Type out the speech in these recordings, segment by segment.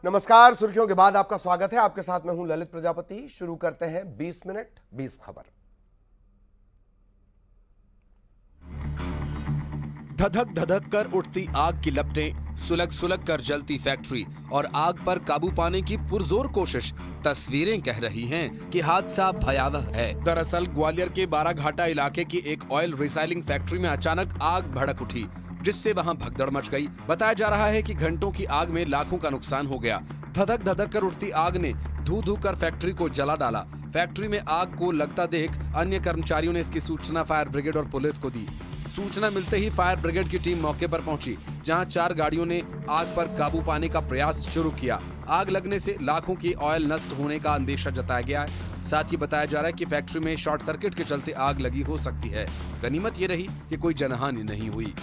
नमस्कार। सुर्खियों के बाद आपका स्वागत है। आपके साथ मैं हूं ललित प्रजापति। शुरू करते हैं 20 मिनट 20 खबर। धधक धधक कर उठती आग की लपटें, सुलग सुलग कर जलती फैक्ट्री और आग पर काबू पाने की पुरजोर कोशिश। तस्वीरें कह रही हैं कि हादसा भयावह है। दरअसल ग्वालियर के बाराघाटा इलाके की एक ऑयल रिसाइलिंग फैक्ट्री में अचानक आग भड़क उठी, जिससे वहां भगदड़ मच गई। बताया जा रहा है कि घंटों की आग में लाखों का नुकसान हो गया। धधक धधक कर उठती आग ने धू धू कर फैक्ट्री को जला डाला। फैक्ट्री में आग को लगता देख अन्य कर्मचारियों ने इसकी सूचना फायर ब्रिगेड और पुलिस को दी। सूचना मिलते ही फायर ब्रिगेड की टीम मौके पर पहुंची, जहां 4 गाड़ियों ने आग पर काबू पाने का प्रयास शुरू किया। आग लगने से लाखों की ऑयल नष्ट होने का अंदेशा जताया गया है। साथ ही बताया जा रहा है कि फैक्ट्री में शॉर्ट सर्किट के चलते आग लगी हो सकती है। गनीमत ये रही कि कोई जनहानि नहीं हुई।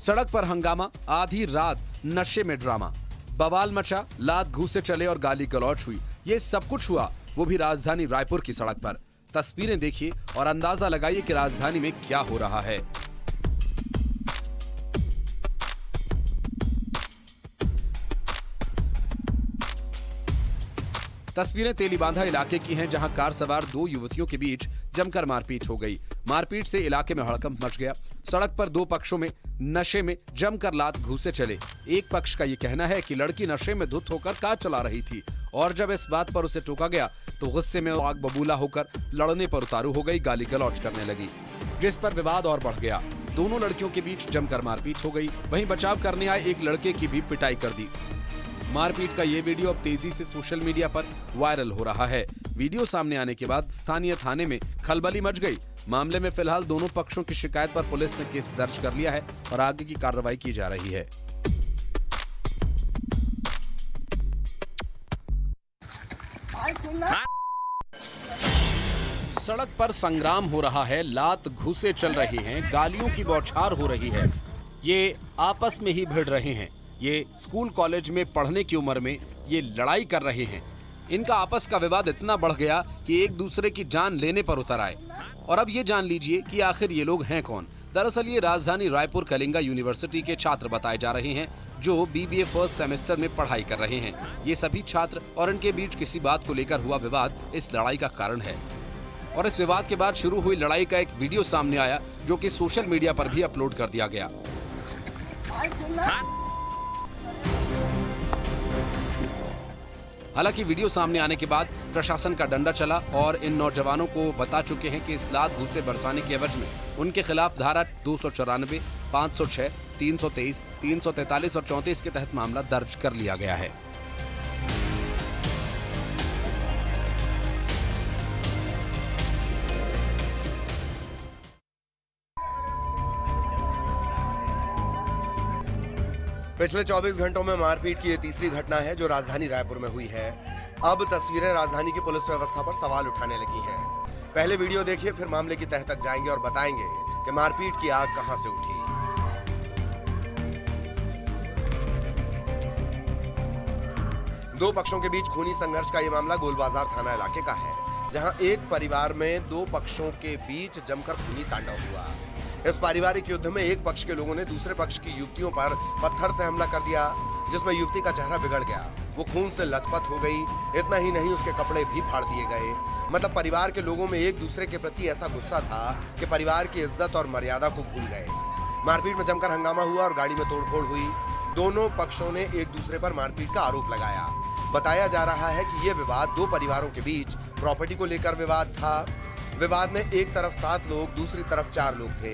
सड़क पर हंगामा, आधी रात नशे में ड्रामा, बवाल मचा, लात घूसे चले और गाली गलौज हुई। ये सब कुछ हुआ वो भी राजधानी रायपुर की सड़क पर। तस्वीरें देखिए और अंदाजा लगाइए कि राजधानी में क्या हो रहा है। तस्वीरें तेलीबांधा इलाके की हैं, जहां कार सवार 2 युवतियों के बीच जमकर मारपीट हो गई। मारपीट से इलाके में हड़कंप मच गया। सड़क पर 2 पक्षों में नशे में जमकर लात घूसे चले। एक पक्ष का ये कहना है कि लड़की नशे में धुत होकर कार चला रही थी और जब इस बात पर उसे टोका गया तो गुस्से में आग बबूला होकर लड़ने पर उतारू हो गई, गाली गलौज करने लगी, जिस पर विवाद और बढ़ गया। दोनों लड़कियों के बीच जमकर मारपीट हो गई। वहीं बचाव करने आए एक लड़के की भी पिटाई कर दी। मारपीट का ये वीडियो अब तेजी से सोशल मीडिया पर वायरल हो रहा है। वीडियो सामने आने के बाद स्थानीय थाने में खलबली मच गई। मामले में फिलहाल दोनों पक्षों की शिकायत पर पुलिस ने केस दर्ज कर लिया है और आगे की कार्रवाई की जा रही है। सड़क पर संग्राम हो रहा है, लात घूसे चल रहे हैं, गालियों की बौछार हो रही है। ये आपस में ही भिड़ रहे हैं। ये स्कूल कॉलेज में पढ़ने की उम्र में ये लड़ाई कर रहे हैं। इनका आपस का विवाद इतना बढ़ गया कि एक दूसरे की जान लेने पर उतर आए। और अब ये जान लीजिए कि आखिर ये लोग हैं कौन। दरअसल ये राजधानी रायपुर कलिंगा यूनिवर्सिटी के छात्र बताए जा रहे हैं, जो बीबीए फर्स्ट सेमेस्टर में पढ़ाई कर रहे हैं। ये सभी छात्र और इनके बीच किसी बात को लेकर हुआ विवाद इस लड़ाई का कारण है। और इस विवाद के बाद शुरू हुई लड़ाई का एक वीडियो सामने आया, जो कि सोशल मीडिया पर भी अपलोड कर दिया गया। हालांकि वीडियो सामने आने के बाद प्रशासन का डंडा चला और इन नौजवानों को बता चुके हैं कि इस लात घूसे बरसाने के एवज में उनके खिलाफ धारा 294, 506, 323, 343 और 34 के तहत मामला दर्ज कर लिया गया है। पिछले 24 घंटों में मारपीट की ये तीसरी घटना है जो राजधानी रायपुर में हुई है। अब तस्वीरें राजधानी की पुलिस व्यवस्था पर सवाल उठाने लगी हैं। पहले वीडियो देखिए, फिर मामले की तह तक जाएंगे और बताएंगे कि मारपीट की आग कहां से उठी। दो पक्षों के बीच खूनी संघर्ष का ये मामला गोलबाजार थाना इलाके का है, जहां एक परिवार में 2 पक्षों के बीच जमकर खूनी तांडव हुआ। इस पारिवारिक युद्ध में एक पक्ष के लोगों ने दूसरे पक्ष की युवतियों पर पत्थर से हमला कर दिया, जिसमें युवती का चेहरा बिगड़ गया। वो खून से लथपथ हो गई। इतना ही नहीं, उसके कपड़े भी फाड़ दिए गए। मतलब परिवार के लोगों में एक दूसरे के प्रति ऐसा गुस्सा था कि परिवार की इज्जत और मर्यादा को भूल गए। मारपीट में जमकर हंगामा हुआ और गाड़ी में तोड़फोड़ हुई। दोनों पक्षों ने एक दूसरे पर मारपीट का आरोप लगाया। बताया जा रहा है कि ये विवाद 2 परिवारों के बीच प्रॉपर्टी को लेकर विवाद था। विवाद में एक तरफ 7 लोग, दूसरी तरफ 4 लोग थे।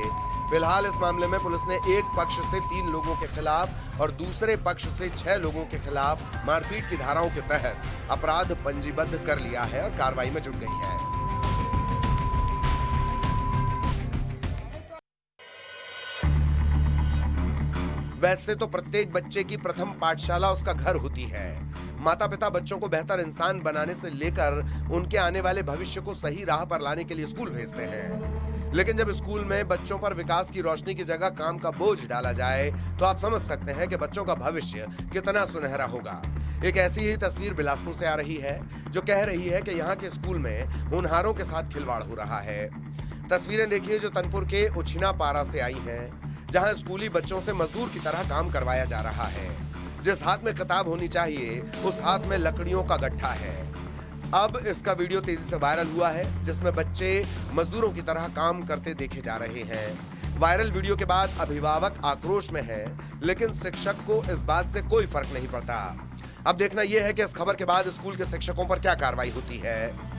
फिलहाल इस मामले में पुलिस ने एक पक्ष से 3 लोगों के खिलाफ और दूसरे पक्ष से 6 लोगों के खिलाफ मारपीट की धाराओं के तहत अपराध पंजीबद्ध कर लिया है और कार्रवाई में जुट गई है। वैसे तो प्रत्येक बच्चे की प्रथम पाठशाला उसका घर होती है। माता पिता बच्चों को बेहतर इंसान बनाने से लेकर उनके आने वाले भविष्य को सही राह पर लाने के लिए स्कूल भेजते हैं। लेकिन जब स्कूल में बच्चों पर विकास की रोशनी की जगह काम का बोझ डाला जाए तो आप समझ सकते हैं कि बच्चों का भविष्य कितना सुनहरा होगा। एक ऐसी ही तस्वीर बिलासपुर से आ रही है जो कह रही है कि यहाँ के स्कूल में होनहारों के साथ खिलवाड़ हो रहा है। तस्वीरें देखिए जो तनपुर के उछिना पारा से आई हैं, जहाँ स्कूली बच्चों से मजदूर की तरह काम करवाया जा रहा है। जिस हाथ में किताब होनी चाहिए उस हाथ में लकड़ियों का गट्ठा है। अब इसका वीडियो तेजी से वायरल हुआ है जिसमें बच्चे मजदूरों की तरह काम करते देखे जा रहे हैं। वायरल वीडियो के बाद अभिभावक आक्रोश में है, लेकिन शिक्षक को इस बात से कोई फर्क नहीं पड़ता। अब देखना यह है कि इस खबर के बाद स्कूल के शिक्षकों पर क्या कार्रवाई होती है।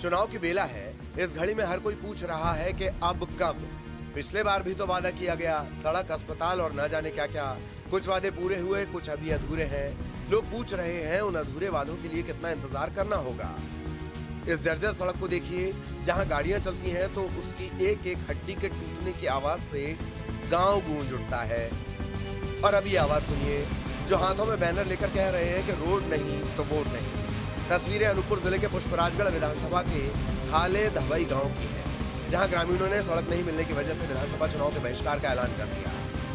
चुनाव की बेला है, इस घड़ी में हर कोई पूछ रहा है कि अब कब। पिछले बार भी तो वादा किया गया, सड़क, अस्पताल और न जाने क्या क्या। कुछ वादे पूरे हुए, कुछ अभी अधूरे हैं। लोग पूछ रहे हैं उन अधूरे वादों के लिए कितना इंतजार करना होगा। इस जर्जर सड़क को देखिए, जहां गाड़ियां चलती हैं तो उसकी एक एक हड्डी के टूटने की आवाज से गांव गूंज उठता है। और अभी आवाज सुनिए जो हाथों में बैनर लेकर कह रहे हैं कि रोड नहीं तो वोट नहीं। तस्वीरें अनूपपुर जिले के पुष्पराजगढ़ विधानसभा के खाले धवई गांव की है, जहां ग्रामीणों ने सड़क नहीं मिलने की वजह से विधानसभा चुनाव के बहिष्कार का ऐलान कर दिया।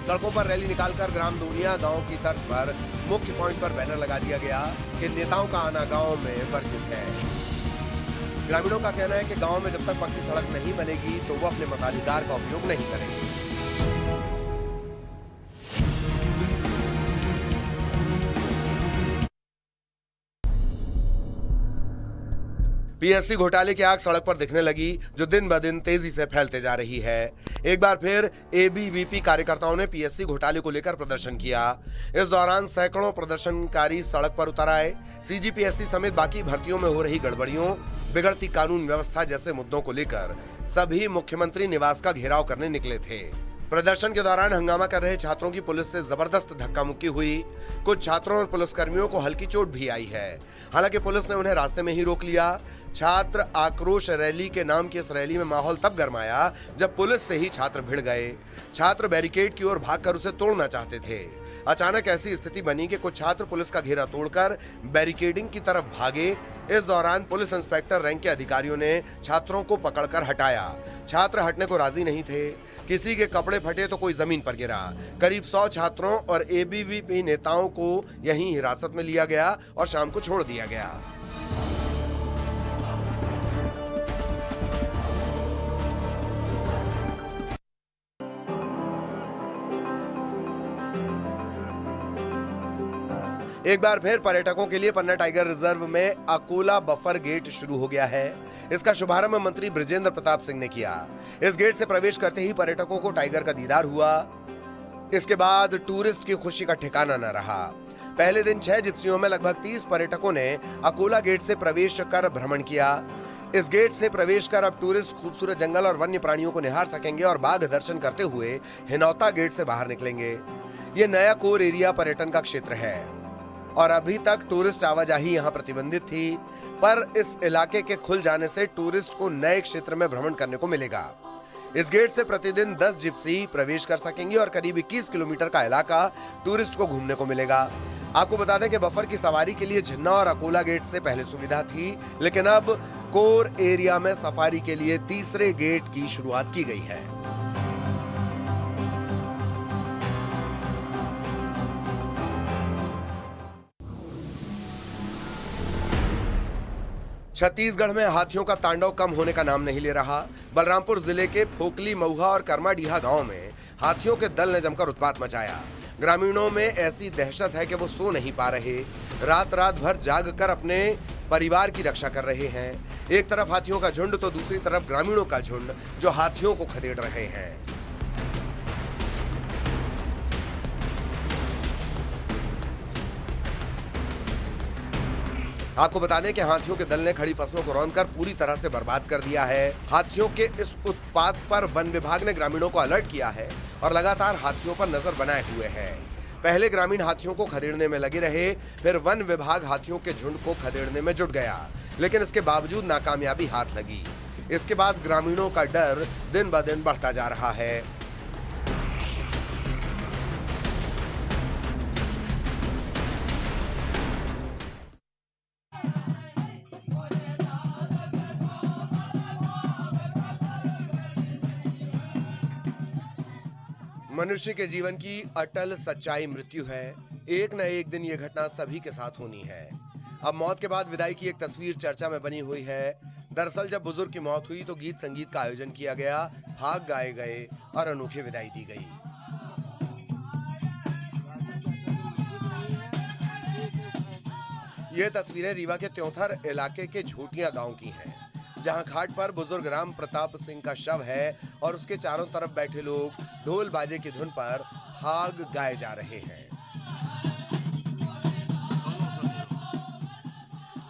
सड़कों पर रैली निकालकर ग्राम दूनिया गांव की तर्ज पर मुख्य पॉइंट पर बैनर लगा दिया गया कि नेताओं का आना गांव में वर्जित है। ग्रामीणों का कहना है कि गांव में जब तक पक्की सड़क नहीं बनेगी तो वो अपने मताधिकार का उपयोग नहीं करेंगे। पीएससी घोटाले की आग सड़क पर दिखने लगी, जो दिन ब दिन तेजी से फैलते जा रही है। एक बार फिर एबीवीपी कार्यकर्ताओं ने पीएससी घोटाले को लेकर प्रदर्शन किया। इस दौरान सैकड़ों प्रदर्शनकारी सड़क पर उतर आए। सीजीपीएससी समेत बाकी भर्तियों में हो रही गड़बड़ियों, बिगड़ती कानून व्यवस्था जैसे मुद्दों को लेकर सभी मुख्यमंत्री निवास का घेराव करने निकले थे। प्रदर्शन के दौरान हंगामा कर रहे छात्रों की पुलिस से जबरदस्त धक्का मुक्की हुई। कुछ छात्रों और पुलिसकर्मियों को हल्की चोट भी आई है। हालांकि पुलिस ने उन्हें रास्ते में ही रोक लिया। छात्र आक्रोश रैली के नाम की इस रैली में माहौल तब गरमाया जब पुलिस से ही छात्र भिड़ गए। छात्र बैरिकेड की ओर भागकर उसे तोड़ना चाहते थे। अचानक ऐसी स्थिति बनी कि कुछ छात्र पुलिस का घेरा तोड़कर बैरिकेडिंग की तरफ भागे। इस दौरान पुलिस इंस्पेक्टर रैंक के अधिकारियों ने छात्रों को पकड़कर हटाया। छात्र हटने को राजी नहीं थे। किसी के कपड़े फटे तो कोई जमीन पर गिरा। करीब 100 छात्रों और एबीवीपी नेताओं को यहीं हिरासत में लिया गया और शाम को छोड़ दिया गया। एक बार फिर पर्यटकों के लिए पन्ना टाइगर रिजर्व में अकोला बफर गेट शुरू हो गया है। इसका शुभारंभ मंत्री बृजेंद्र प्रताप सिंह ने किया। इस गेट से प्रवेश करते ही पर्यटकों को टाइगर का दीदार हुआ। इसके बाद टूरिस्ट की खुशी का ठिकाना न रहा। पहले दिन 6 जिप्सियों में लगभग 30 पर्यटकों ने अकोला गेट से प्रवेश कर भ्रमण किया। इस गेट से प्रवेश कर अब टूरिस्ट खूबसूरत जंगल और वन्य प्राणियों को निहार सकेंगे और बाघ दर्शन करते हुए हिनौता गेट से बाहर निकलेंगे। ये नया कोर एरिया पर्यटन का क्षेत्र है और अभी तक टूरिस्ट आवाजाही यहाँ प्रतिबंधित थी, पर इस इलाके के खुल जाने से टूरिस्ट को नए क्षेत्र में भ्रमण करने को मिलेगा। इस गेट से प्रतिदिन 10 जिप्सी प्रवेश कर सकेंगी और करीब 21 किलोमीटर का इलाका टूरिस्ट को घूमने को मिलेगा। आपको बता दें कि बफर की सवारी के लिए झन्ना और अकोला गेट से पहले सुविधा थी, लेकिन अब कोर एरिया में सफारी के लिए तीसरे गेट की शुरुआत की गई है। छत्तीसगढ़ में हाथियों का तांडव कम होने का नाम नहीं ले रहा। बलरामपुर जिले के फोकली, मऊहा और करमाडीहा गांव में हाथियों के दल ने जमकर उत्पात मचाया। ग्रामीणों में ऐसी दहशत है कि वो सो नहीं पा रहे। रात रात भर जागकर अपने परिवार की रक्षा कर रहे हैं। एक तरफ हाथियों का झुंड तो दूसरी तरफ ग्रामीणों का झुंड जो हाथियों को खदेड़ रहे हैं। आपको बता दें कि हाथियों के दल ने खड़ी फसलों को रौंदकर पूरी तरह से बर्बाद कर दिया है। हाथियों के इस उत्पात पर वन विभाग ने ग्रामीणों को अलर्ट किया है और लगातार हाथियों पर नजर बनाए हुए है। पहले ग्रामीण हाथियों को खदेड़ने में लगे रहे, फिर वन विभाग हाथियों के झुंड को खदेड़ने में जुट गया, लेकिन इसके बावजूद नाकामयाबी हाथ लगी। इसके बाद ग्रामीणों का डर दिन ब दिन बढ़ता जा रहा है। मनुष्य के जीवन की अटल सच्चाई मृत्यु है। एक न एक दिन ये घटना सभी के साथ होनी है। अब मौत के बाद विदाई की एक तस्वीर चर्चा में बनी हुई है। दरअसल जब बुजुर्ग की मौत हुई तो गीत संगीत का आयोजन किया गया, भाग गाए गए और अनोखी विदाई दी गई। ये तस्वीरें रीवा के त्योंथर इलाके के झोटिया गांव की हैं, जहां घाट पर बुजुर्ग राम प्रताप सिंह का शव है और उसके चारों तरफ बैठे लोग ढोल बाजे की धुन पर भाग गाए जा रहे हैं।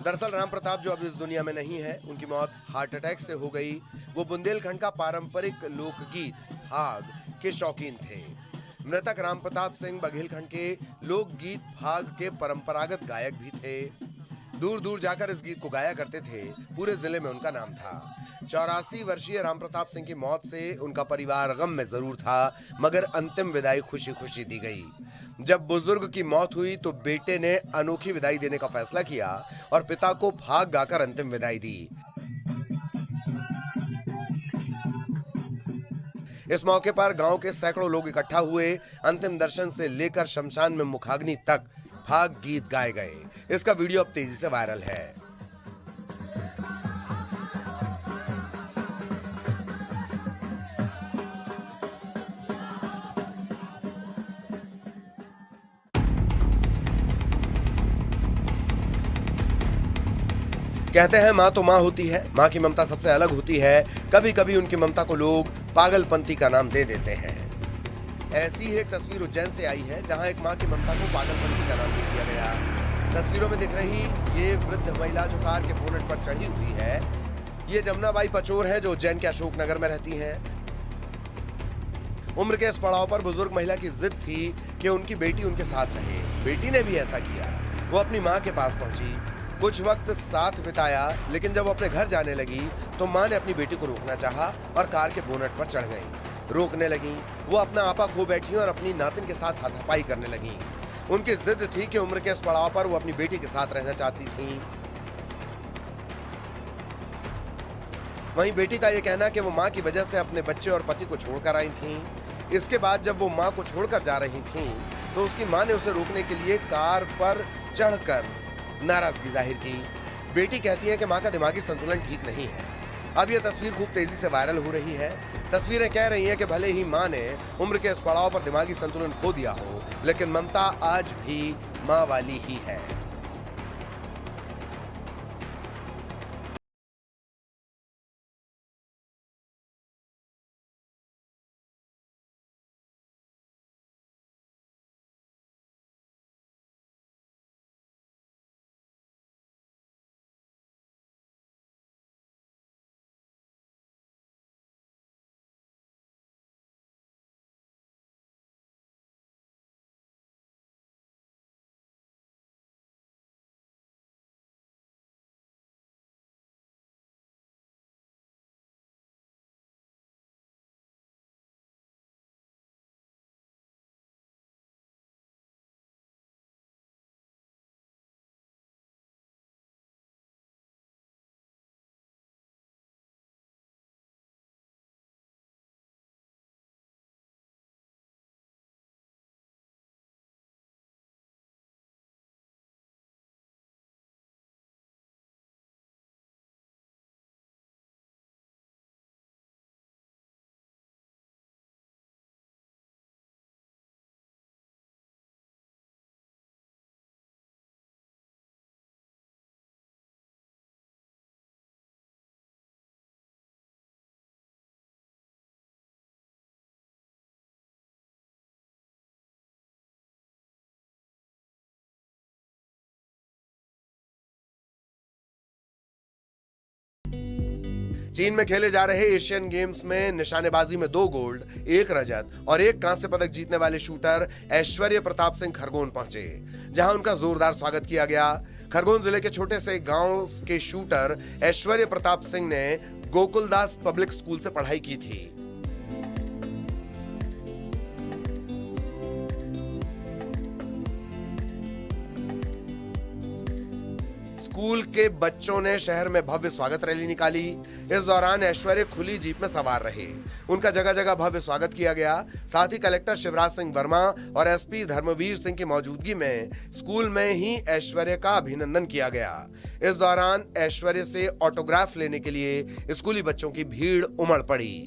दरअसल राम प्रताप जो अब इस दुनिया में नहीं है, उनकी मौत हार्ट अटैक से हो गई। वो बुंदेलखंड का पारंपरिक लोकगीत भाग के शौकीन थे। मृतक राम प्रताप सिंह बघेलखंड के लोकगीत भाग के परंपरागत गायक भी थे। दूर दूर जाकर इस गीत को गाया करते थे। पूरे जिले में उनका नाम था। 84 वर्षीय राम प्रताप सिंह की मौत से उनका परिवार गम में जरूर था, मगर अंतिम विदाई खुशी खुशी दी गई। जब बुजुर्ग की मौत हुई तो बेटे ने अनोखी विदाई देने का फैसला किया और पिता को भाग गाकर अंतिम विदाई दी। इस मौके पर गांव के सैकड़ों लोग इकट्ठा हुए। अंतिम दर्शन से लेकर शमशान में मुखाग्नि तक भाग गीत गाए गए। इसका वीडियो अब तेजी से वायरल है। कहते हैं माँ तो माँ होती है, माँ की ममता सबसे अलग होती है। कभी कभी उनकी ममता को लोग पागलपंती का नाम दे देते हैं। ऐसी ही एक तस्वीर उज्जैन से आई है, जहां एक माँ की ममता को पागलपंती का नाम दे दिया गया। तस्वीरों में दिख रही ये वृद्ध महिला जो कार के बोनेट पर चढ़ी हुई है, ये जमुनाबाई पचोर है, जो उज्जैन के अशोकनगर में रहती हैं। उम्र के इस पड़ाव पर बुजुर्ग महिला की जिद थी कि उनकी बेटी उनके साथ रहे। बेटी ने भी ऐसा किया। वो अपनी माँ के पास पहुंची, कुछ वक्त साथ बिताया, लेकिन जब वो अपने घर जाने लगी तो माँ ने अपनी बेटी को रोकना चाहा और कार के बोनेट पर चढ़ गई। रोकने लगी, वो अपना आपा खो बैठी और अपनी नातिन के साथ हाथापाई करने लगी। उनकी जिद थी कि उम्र के इस पड़ाव पर वो अपनी बेटी के साथ रहना चाहती थी। वहीं बेटी का ये कहना कि वो माँ की वजह से अपने बच्चे और पति को छोड़कर आई थी। इसके बाद जब वो माँ को छोड़कर जा रही थी तो उसकी माँ ने उसे रोकने के लिए कार पर चढ़कर नाराजगी जाहिर की। बेटी कहती है कि माँ का दिमागी संतुलन ठीक नहीं है। अब यह तस्वीर खूब तेजी से वायरल हो रही है। तस्वीरें कह रही हैं कि भले ही माँ ने उम्र के इस पड़ाव पर दिमागी संतुलन खो दिया हो, लेकिन ममता आज भी माँ वाली ही है। चीन में खेले जा रहे एशियन गेम्स में निशानेबाजी में 2 गोल्ड, 1 रजत और 1 कांस्य पदक जीतने वाले शूटर ऐश्वर्य प्रताप सिंह खरगोन पहुंचे, जहां उनका जोरदार स्वागत किया गया। खरगोन जिले के छोटे से गांव के शूटर ऐश्वर्य प्रताप सिंह ने गोकुलदास पब्लिक स्कूल से पढ़ाई की थी। स्कूल के बच्चों ने शहर में भव्य स्वागत रैली निकाली। इस दौरान ऐश्वर्य खुली जीप में सवार रहे। उनका जगह जगह भव्य स्वागत किया गया। साथ ही कलेक्टर शिवराज सिंह वर्मा और एसपी धर्मवीर सिंह की मौजूदगी में स्कूल में ही ऐश्वर्य का अभिनंदन किया गया। इस दौरान ऐश्वर्य से ऑटोग्राफ लेने के लिए स्कूली बच्चों की भीड़ उमड़ पड़ी।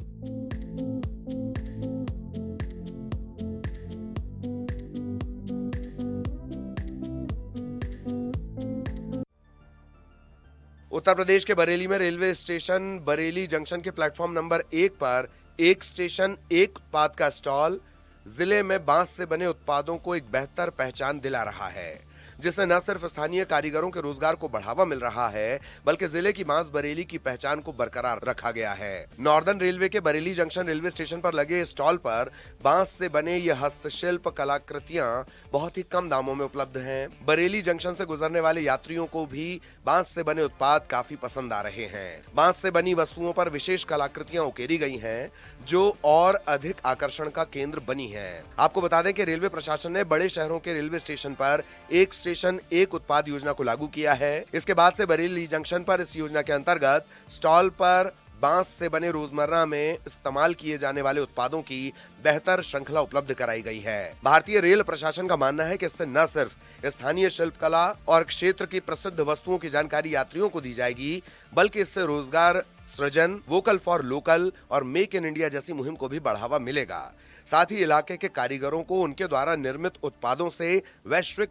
उत्तर प्रदेश के बरेली में रेलवे स्टेशन बरेली जंक्शन के प्लेटफॉर्म नंबर 1 पर एक स्टेशन एक उत्पाद का स्टॉल जिले में बांस से बने उत्पादों को एक बेहतर पहचान दिला रहा है, जिससे न सिर्फ स्थानीय कारीगरों के रोजगार को बढ़ावा मिल रहा है, बल्कि जिले की बांस बरेली की पहचान को बरकरार रखा गया है। नॉर्दर्न रेलवे के बरेली जंक्शन रेलवे स्टेशन पर लगे स्टॉल पर बांस से बने ये हस्तशिल्प कलाकृतियां बहुत ही कम दामों में उपलब्ध हैं। बरेली जंक्शन से गुजरने वाले यात्रियों को भी बांस से बने उत्पाद काफी पसंद आ रहे हैं। बांस से बनी वस्तुओं पर विशेष कलाकृतियां उकेरी गई हैं, जो और अधिक आकर्षण का केंद्र बनी है। आपको बता दें कि रेलवे प्रशासन ने बड़े शहरों के रेलवे स्टेशन पर एक स्टेशन एक उत्पाद योजना को लागू किया है। इसके बाद से बरेली जंक्शन पर इस योजना के अंतर्गत स्टॉल पर बांस से बने रोजमर्रा में इस्तेमाल किए जाने वाले उत्पादों की बेहतर श्रृंखला उपलब्ध कराई गई है। भारतीय रेल प्रशासन का मानना है कि इससे न सिर्फ स्थानीय शिल्पकला और क्षेत्र की प्रसिद्ध वस्तुओं की जानकारी यात्रियों को दी जाएगी, बल्कि इससे रोजगार सृजन, वोकल फॉर लोकल और मेक इन इंडिया जैसी मुहिम को भी बढ़ावा मिलेगा। साथ ही इलाके के कारीगरों को उनके द्वारा निर्मित उत्पादों से वैश्विक